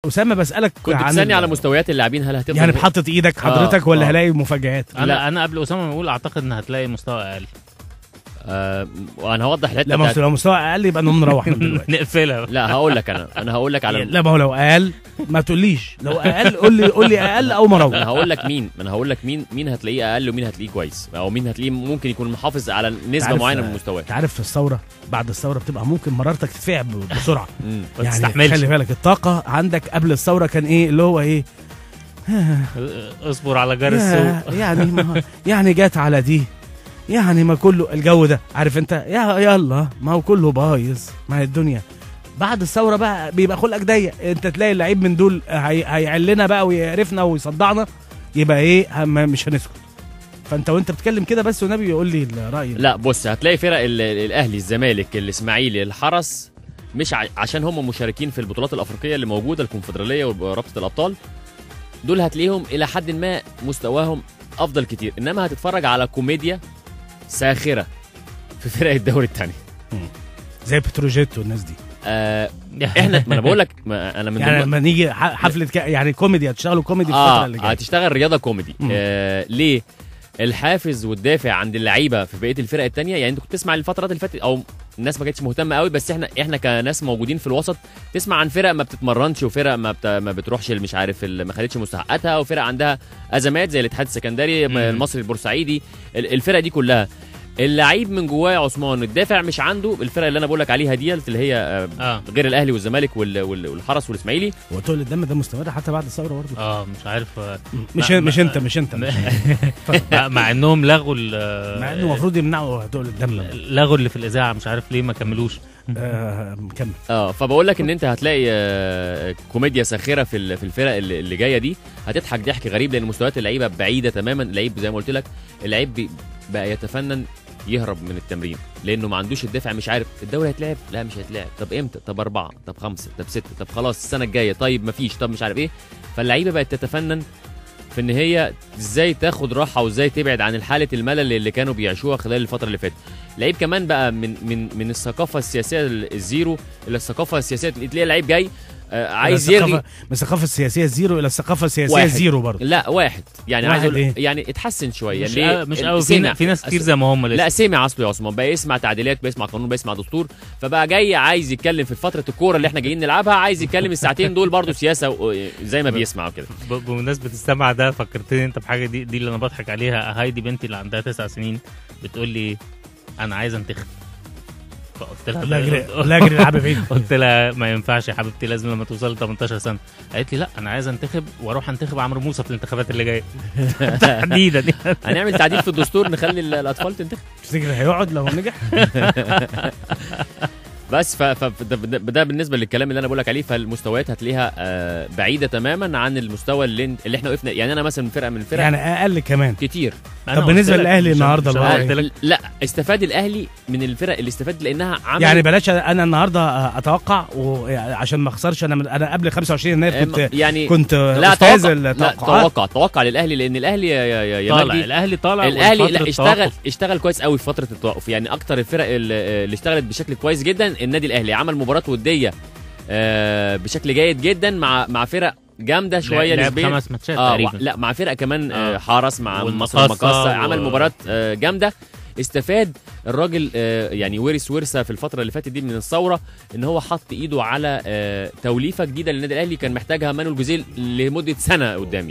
اسامه بسالك كنت بتسالني على مستويات اللاعبين، هل هتفضل يعني بحطت ايدك حضرتك ولا هلاقي مفاجآت؟ انا قبل اسامه ما اقول اعتقد ان هتلاقي مستوى اقل. وانا هوضح الحته لا لو مستوى اقل يبقى نروح من دلوقتي نقفلها. لا هقول لك انا هقول لك على لا ما هو لو اقل ما تقوليش، لو اقل قول لي اقل او مروح. انا هقول لك مين هتلاقيه اقل ومين هتلاقيه كويس، او مين هتلاقيه ممكن يكون محافظ على نسبه معينه من المستوى. انت عارف في الثوره بعد الثوره بتبقى ممكن مرارتك تتفعل بسرعه يعني خلي بالك الطاقه عندك قبل الثوره كان ايه اللي هو ايه اصبر على جار السوق يعني جات على دي، يعني ما كله الجو ده عارف انت يلا ما هو كله بايظ، ما هي الدنيا بعد الثوره بقى بيبقى خلقك ضيق، انت تلاقي اللعيب من دول هيعلنا بقى ويعرفنا ويصدعنا، يبقى ايه مش هنسكت. فانت وانت بتتكلم كده بس والنبي يقول لي الراي. لا بص، هتلاقي فرق الاهلي الزمالك الاسماعيلي الحرس مش عشان هم مشاركين في البطولات الافريقيه اللي موجوده، الكونفدراليه ورابطه الابطال، دول هتلاقيهم الى حد ما مستواهم افضل كتير، انما هتتفرج على كوميديا ساخره في فرق الدوري الثاني زي بتروجيت والناس دي. احنا ما انا بقول لك انا من يعني لما نيجي حفله يعني كوميدي هتشتغلوا كوميدي في الفتره اللي جايه هتشتغل رياضه كوميدي. ليه؟ الحافز والدافع عند اللعيبه في بقيه الفرق الثانيه، يعني انت كنت تسمع الفترات اللي فاتت او الناس ما كانتش مهتمه قوي، بس احنا كناس موجودين في الوسط تسمع عن فرق ما بتتمرنش وفرق ما بتروحش مش عارف ما خدتش مستحقاتها، وفرق عندها ازمات زي الاتحاد السكندري المصري البورسعيدي، الفرق دي كلها اللعيب من جواه يا عثمان الدافع مش عنده. الفرق اللي انا بقول لك عليها دي اللي هي غير الاهلي والزمالك والحرس والاسماعيلي. وتقول الدم ده مستمر حتى بعد الثوره برضه. مش عارف مش انت مع انهم لغوا مع انه المفروض يمنعوا تقول الدم، لغوا اللي في الاذاعه مش عارف ليه ما كملوش. كمل. فبقول لك ان انت هتلاقي كوميديا ساخره في الفرق اللي جايه دي، هتضحك ضحك غريب لان مستويات اللعيبه بعيده تماما. اللعيب زي ما قلت لك اللعيب بقى يتفنن يهرب من التمرين لانه ما عندوش الدافع، مش عارف الدوري هيتلعب لا مش هيتلعب، طب امتى، طب 4 طب 5 طب 6 طب خلاص السنه الجايه، طيب مفيش، طب مش عارف ايه. فاللعيبه بقت تتفنن في ان هي ازاي تاخد راحه وازاي تبعد عن الحاله الملل اللي كانوا بيعيشوها خلال الفتره اللي فاتت. اللعيب كمان بقى من الثقافه السياسيه الزيرو الى الثقافه السياسيه، تلاقي اللعيب جاي عايز يرغي من الثقافه السياسيه الزيرو الى الثقافه السياسيه الزيرو برضه. لا واحد يعني واحد عايز يعني اتحسن شويه. مش قوي في ناس كتير زي ما هم لسه. لا سمع اصله يا عثمان بقى يسمع تعديلات، بيسمع قانون، بيسمع دستور، فبقى جاي عايز يتكلم في فتره الكوره اللي احنا جايين نلعبها، عايز يتكلم الساعتين دول برضه سياسه زي ما بيسمع كده. بمناسبه السمع ده فكرتني انت بحاجه دي اللي انا بضحك عليها. هايدي بنتي اللي عندها 9 سنين بتقول لي انا عايزه انتخب، قلت لها لا اجري العب فين؟ قلت لها ما ينفعش يا حبيبتي لازم لما توصل 18 سنه. قالت لي لا انا عايزه انتخب واروح انتخب عمرو موسى في الانتخابات اللي جايه. تحديدا دي هنعمل تعديل في الدستور نخلي الاطفال تنتخب. تفتكر هيقعد لو نجح؟ بس ده بالنسبه للكلام اللي انا بقول لك عليه. فالمستويات هتلاقيها بعيده تماما عن المستوى اللي احنا وقفنا. يعني انا مثلا من الفرق يعني اقل كمان كتير. طب بالنسبه للاهلي النهارده لا استفاد الاهلي من الفرق اللي استفاد لانها عمل يعني بلاش انا النهارده اتوقع عشان ما اخسرش. انا قبل 25 يناير كنت لا استاذ التوقعات. توقع للاهلي لان الاهلي الاهلي طالع الاهلي لا اشتغل كويس قوي في فتره التوقف. يعني اكتر الفرق اللي اشتغلت بشكل كويس جدا النادي الاهلي، عمل مباراه وديه بشكل جيد جدا مع فرق جامده شويه نسبيا. 5 ماتشات تقريبا. لا مع فرقه كمان حرس مع مصر المقاصه عمل مباراه جامده. استفاد الراجل يعني ورثه في الفتره اللي فاتت دي من الثوره ان هو حط ايده على توليفه جديده للنادي الاهلي كان محتاجها مانويل جوزيل لمده سنه قدام.